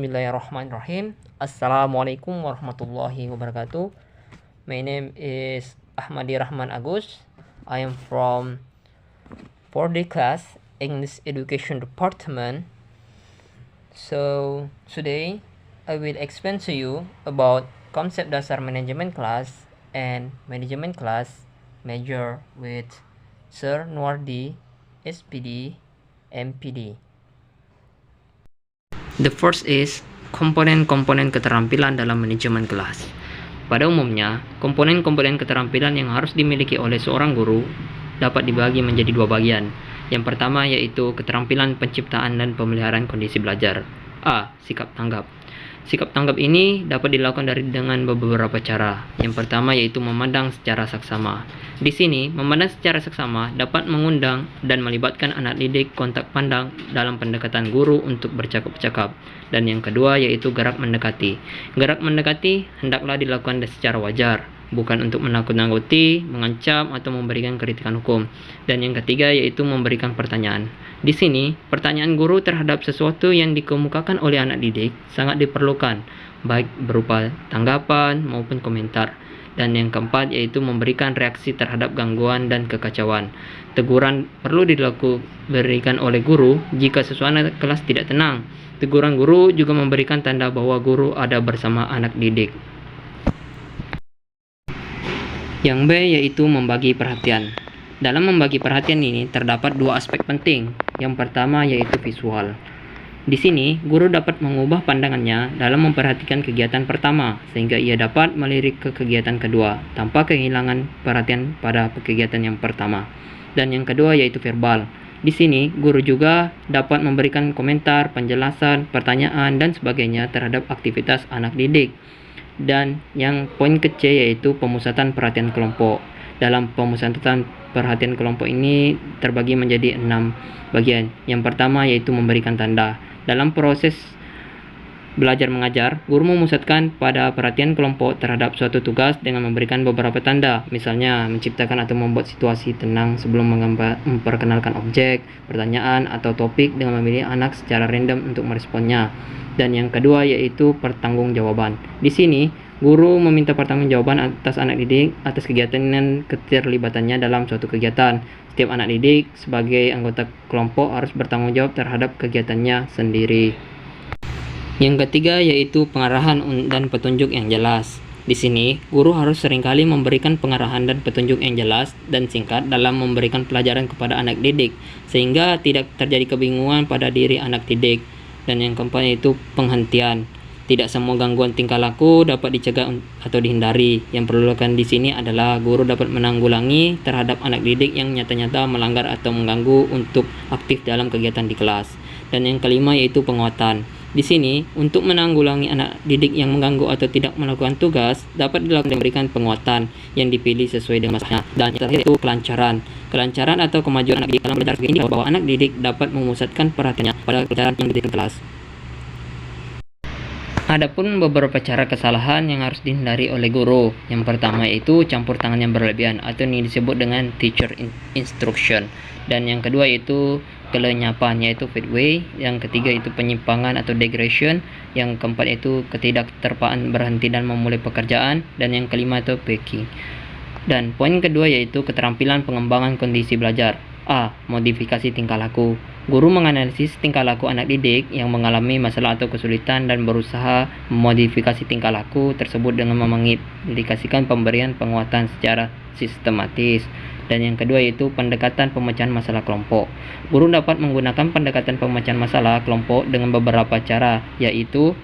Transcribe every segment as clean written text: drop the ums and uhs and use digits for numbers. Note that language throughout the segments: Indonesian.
Bismillahirrahmanirrahim. Assalamualaikum warahmatullahi wabarakatuh. My name is Ahmadi Rahman Agus. I am from 4D class English Education Department. So today I will explain to you about konsep dasar manajemen kelas and manajemen kelas major with Sir Nuardi, SPD, MPD. The first is komponen-komponen keterampilan dalam manajemen kelas. Pada umumnya, komponen-komponen keterampilan yang harus dimiliki oleh seorang guru dapat dibagi menjadi dua bagian. Yang pertama yaitu keterampilan penciptaan dan pemeliharaan kondisi belajar. A. Sikap tanggap. Sikap tanggap ini dapat dilakukan dengan beberapa cara. Yang pertama yaitu memandang secara saksama. Di sini, memandang secara saksama dapat mengundang dan melibatkan anak didik kontak pandang dalam pendekatan guru untuk bercakap-cakap. Dan yang kedua yaitu gerak mendekati. Gerak mendekati hendaklah dilakukan secara wajar, bukan untuk menakut-nakuti, mengancam, atau memberikan kritikan hukum. Dan yang ketiga yaitu memberikan pertanyaan. Di sini, pertanyaan guru terhadap sesuatu yang dikemukakan oleh anak didik sangat diperlukan, baik berupa tanggapan maupun komentar. Dan yang keempat yaitu memberikan reaksi terhadap gangguan dan kekacauan. Teguran perlu diberikan oleh guru jika suasana kelas tidak tenang. Teguran guru juga memberikan tanda bahwa guru ada bersama anak didik. Yang B yaitu membagi perhatian. Dalam membagi perhatian ini terdapat dua aspek penting. Yang pertama yaitu visual. Di sini, guru dapat mengubah pandangannya dalam memperhatikan kegiatan pertama, sehingga ia dapat melirik ke kegiatan kedua, tanpa kehilangan perhatian pada kegiatan yang pertama. Dan yang kedua yaitu verbal. Di sini, guru juga dapat memberikan komentar, penjelasan, pertanyaan, dan sebagainya terhadap aktivitas anak didik. Dan yang poin ke-C yaitu pemusatan perhatian kelompok. Dalam pemusatan perhatian kelompok ini terbagi menjadi 6 bagian. Yang pertama yaitu memberikan tanda. Dalam proses belajar mengajar, guru memusatkan pada perhatian kelompok terhadap suatu tugas dengan memberikan beberapa tanda. Misalnya, menciptakan atau membuat situasi tenang sebelum memperkenalkan objek, pertanyaan, atau topik dengan memilih anak secara random untuk meresponnya. Dan yang kedua yaitu pertanggungjawaban. Di sini, guru meminta pertanggungjawaban atas anak didik atas kegiatan dan keterlibatannya dalam suatu kegiatan. Setiap anak didik sebagai anggota kelompok harus bertanggung jawab terhadap kegiatannya sendiri. Yang ketiga yaitu pengarahan dan petunjuk yang jelas. Di sini, guru harus seringkali memberikan pengarahan dan petunjuk yang jelas dan singkat dalam memberikan pelajaran kepada anak didik, sehingga tidak terjadi kebingungan pada diri anak didik. Dan yang keempat yaitu penghentian. Tidak semua gangguan tingkah laku dapat dicegah atau dihindari. Yang perlu dilakukan di sini adalah guru dapat menanggulangi terhadap anak didik yang nyata-nyata melanggar atau mengganggu untuk aktif dalam kegiatan di kelas. Dan yang kelima yaitu penguatan. Di sini, untuk menanggulangi anak didik yang mengganggu atau tidak melakukan tugas, dapat dilakukan memberikan penguatan yang dipilih sesuai dengan masanya. Dan yang terakhir yaitu kelancaran. Kelancaran atau kemajuan anak didik dalam belajar ini bahwa anak didik dapat memusatkan perhatiannya pada pelajaran yang diberikan kelas. Adapun beberapa cara kesalahan yang harus dihindari oleh guru. Yang pertama yaitu campur tangan yang berlebihan atau ini disebut dengan teacher instruction. Dan yang kedua yaitu kelenyapan yaitu fadway. Yang ketiga yaitu penyimpangan atau digression. Yang keempat yaitu ketidakterpaan berhenti dan memulai pekerjaan. Dan yang kelima itu packing. Dan poin kedua yaitu keterampilan pengembangan kondisi belajar. A. Modifikasi tingkah laku. Guru menganalisis tingkah laku anak didik yang mengalami masalah atau kesulitan dan berusaha memodifikasi tingkah laku tersebut dengan mengindikasikan pemberian penguatan secara sistematis. Dan yang kedua yaitu pendekatan pemecahan masalah kelompok. Guru dapat menggunakan pendekatan pemecahan masalah kelompok dengan beberapa cara, yaitu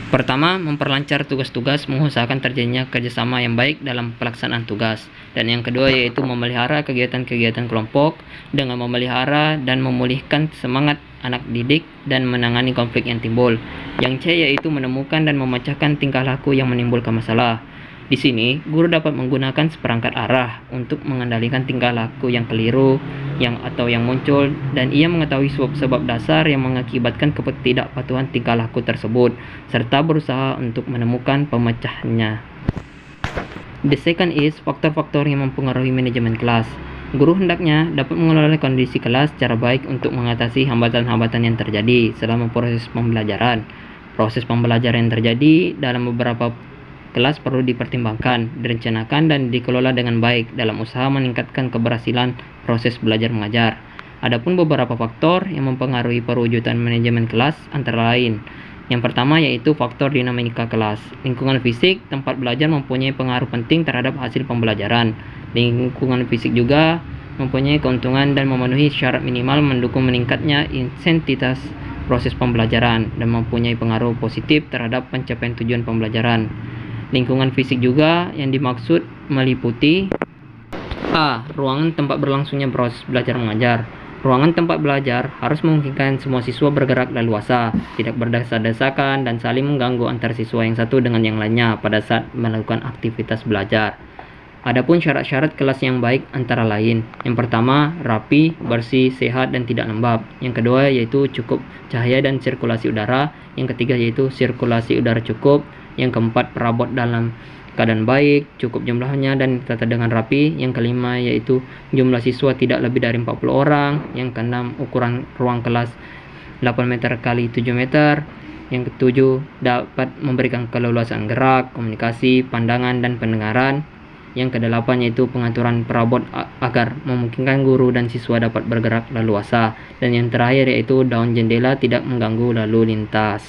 pertama, memperlancar tugas-tugas, mengusahakan terjadinya kerjasama yang baik dalam pelaksanaan tugas. Dan yang kedua yaitu memelihara kegiatan-kegiatan kelompok dengan memelihara dan memulihkan semangat anak didik dan menangani konflik yang timbul. Yang C yaitu menemukan dan memecahkan tingkah laku yang menimbulkan masalah. Di sini, guru dapat menggunakan seperangkat arah untuk mengendalikan tingkah laku yang keliru atau yang muncul, dan ia mengetahui sebab-sebab dasar yang mengakibatkan ketidakpatuhan tingkah laku tersebut, serta berusaha untuk menemukan pemecahnya. The second is faktor-faktor yang mempengaruhi manajemen kelas. Guru hendaknya dapat mengelola kondisi kelas secara baik untuk mengatasi hambatan-hambatan yang terjadi selama proses pembelajaran. Proses pembelajaran yang terjadi dalam beberapa kelas perlu dipertimbangkan, direncanakan, dan dikelola dengan baik dalam usaha meningkatkan keberhasilan proses belajar mengajar. Adapun beberapa faktor yang mempengaruhi perwujudan manajemen kelas antara lain. Yang pertama yaitu faktor dinamika kelas. Lingkungan fisik tempat belajar mempunyai pengaruh penting terhadap hasil pembelajaran. Lingkungan fisik juga mempunyai keuntungan dan memenuhi syarat minimal mendukung meningkatnya intensitas proses pembelajaran dan mempunyai pengaruh positif terhadap pencapaian tujuan pembelajaran. Lingkungan fisik juga yang dimaksud meliputi A. Ruangan tempat berlangsungnya proses belajar mengajar. Ruangan tempat belajar harus memungkinkan semua siswa bergerak leluasa, tidak berdesak-desakan, dan saling mengganggu antar siswa yang satu dengan yang lainnya pada saat melakukan aktivitas belajar. Adapun syarat-syarat kelas yang baik antara lain. Yang pertama, rapi, bersih, sehat, dan tidak lembab. Yang kedua yaitu cukup cahaya dan sirkulasi udara. Yang ketiga yaitu sirkulasi udara cukup. Yang keempat, perabot dalam keadaan baik, cukup jumlahnya dan ditata dengan rapi. Yang kelima yaitu jumlah siswa tidak lebih dari 40 orang. Yang keenam, ukuran ruang kelas 8 meter kali 7 meter. Yang ketujuh, dapat memberikan keleluasaan gerak, komunikasi, pandangan, dan pendengaran. Yang kedelapan yaitu pengaturan perabot agar memungkinkan guru dan siswa dapat bergerak leluasa. Dan yang terakhir yaitu daun jendela tidak mengganggu lalu lintas.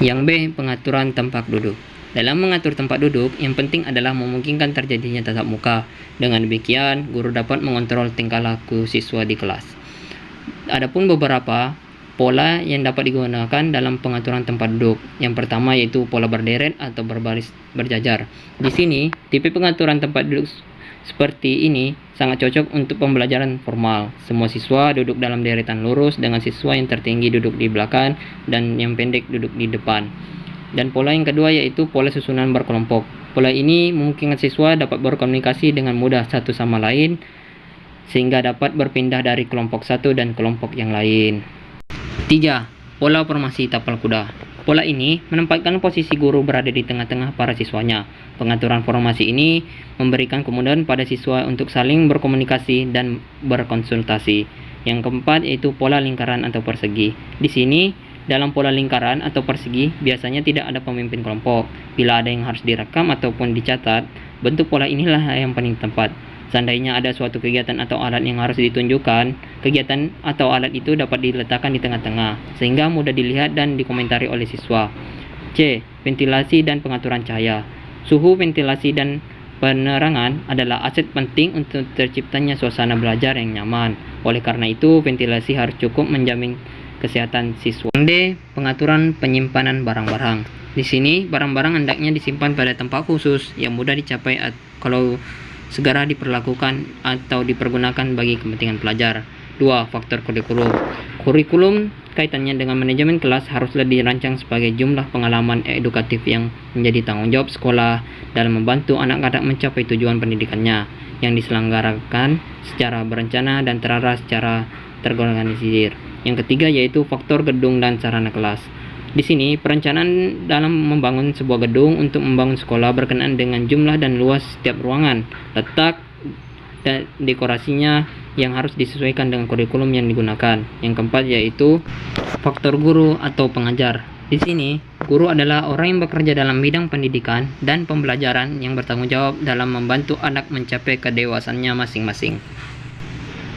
Yang B, pengaturan tempat duduk. Dalam mengatur tempat duduk, yang penting adalah memungkinkan terjadinya tatap muka. Dengan demikian, guru dapat mengontrol tingkah laku siswa di kelas. Adapun beberapa pola yang dapat digunakan dalam pengaturan tempat duduk. Yang pertama yaitu pola berderet atau berbaris berjajar. Di sini, tipe pengaturan tempat duduk seperti ini sangat cocok untuk pembelajaran formal. Semua siswa duduk dalam deretan lurus dengan siswa yang tertinggi duduk di belakang dan yang pendek duduk di depan. Dan pola yang kedua yaitu pola susunan berkelompok. Pola ini memungkinkan siswa dapat berkomunikasi dengan mudah satu sama lain sehingga dapat berpindah dari kelompok satu dan kelompok yang lain. 3. Pola formasi tapal kuda. Pola ini menempatkan posisi guru berada di tengah-tengah para siswanya. Pengaturan formasi ini memberikan kemudahan pada siswa untuk saling berkomunikasi dan berkonsultasi. Yang keempat yaitu pola lingkaran atau persegi. Di sini, dalam pola lingkaran atau persegi, biasanya tidak ada pemimpin kelompok. Bila ada yang harus direkam ataupun dicatat, bentuk pola inilah yang paling tepat. Seandainya ada suatu kegiatan atau alat yang harus ditunjukkan, kegiatan atau alat itu dapat diletakkan di tengah-tengah, sehingga mudah dilihat dan dikomentari oleh siswa. C. Ventilasi dan pengaturan cahaya. Suhu, ventilasi, dan penerangan adalah aset penting untuk terciptanya suasana belajar yang nyaman. Oleh karena itu, ventilasi harus cukup menjamin kesehatan siswa. D. Pengaturan penyimpanan barang-barang. Di sini, barang-barang hendaknya disimpan pada tempat khusus yang mudah dicapai kalau segera diperlakukan atau dipergunakan bagi kepentingan pelajar. 2. Faktor kurikulum. Kurikulum kaitannya dengan manajemen kelas haruslah dirancang sebagai jumlah pengalaman edukatif yang menjadi tanggung jawab sekolah dalam membantu anak-anak mencapai tujuan pendidikannya yang diselenggarakan secara berencana dan terarah secara terorganisir. Yang ketiga yaitu faktor gedung dan sarana kelas. Di sini, perencanaan dalam membangun sebuah gedung untuk membangun sekolah berkenaan dengan jumlah dan luas setiap ruangan, letak, dan dekorasinya yang harus disesuaikan dengan kurikulum yang digunakan. Yang keempat yaitu faktor guru atau pengajar. Di sini, guru adalah orang yang bekerja dalam bidang pendidikan dan pembelajaran yang bertanggung jawab dalam membantu anak mencapai kedewasaannya masing-masing.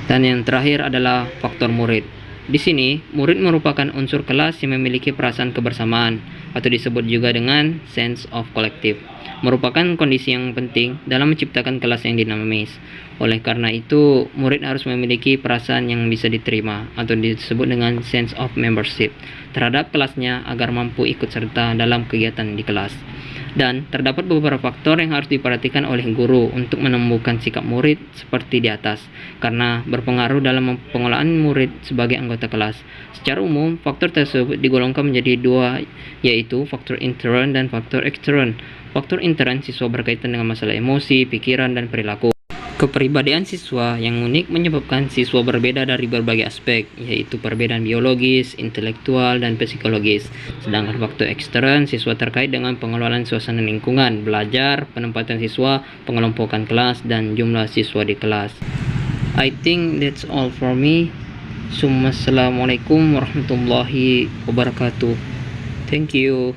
Dan yang terakhir adalah faktor murid. Di sini, murid merupakan unsur kelas yang memiliki perasaan kebersamaan atau disebut juga dengan sense of collective. Merupakan kondisi yang penting dalam menciptakan kelas yang dinamis. Oleh karena itu, murid harus memiliki perasaan yang bisa diterima atau disebut dengan sense of membership terhadap kelasnya agar mampu ikut serta dalam kegiatan di kelas. Dan terdapat beberapa faktor yang harus diperhatikan oleh guru untuk menemukan sikap murid seperti di atas, karena berpengaruh dalam pengolahan murid sebagai anggota kelas. Secara umum, faktor tersebut digolongkan menjadi dua, yaitu faktor intern dan faktor extern. Faktor intern siswa berkaitan dengan masalah emosi, pikiran, dan perilaku. Kepribadian siswa yang unik menyebabkan siswa berbeda dari berbagai aspek, yaitu perbedaan biologis, intelektual, dan psikologis. Sedangkan faktor ekstern siswa terkait dengan pengelolaan suasana lingkungan, belajar, penempatan siswa, pengelompokan kelas, dan jumlah siswa di kelas. I think that's all for me. Assalamualaikum warahmatullahi wabarakatuh. Thank you.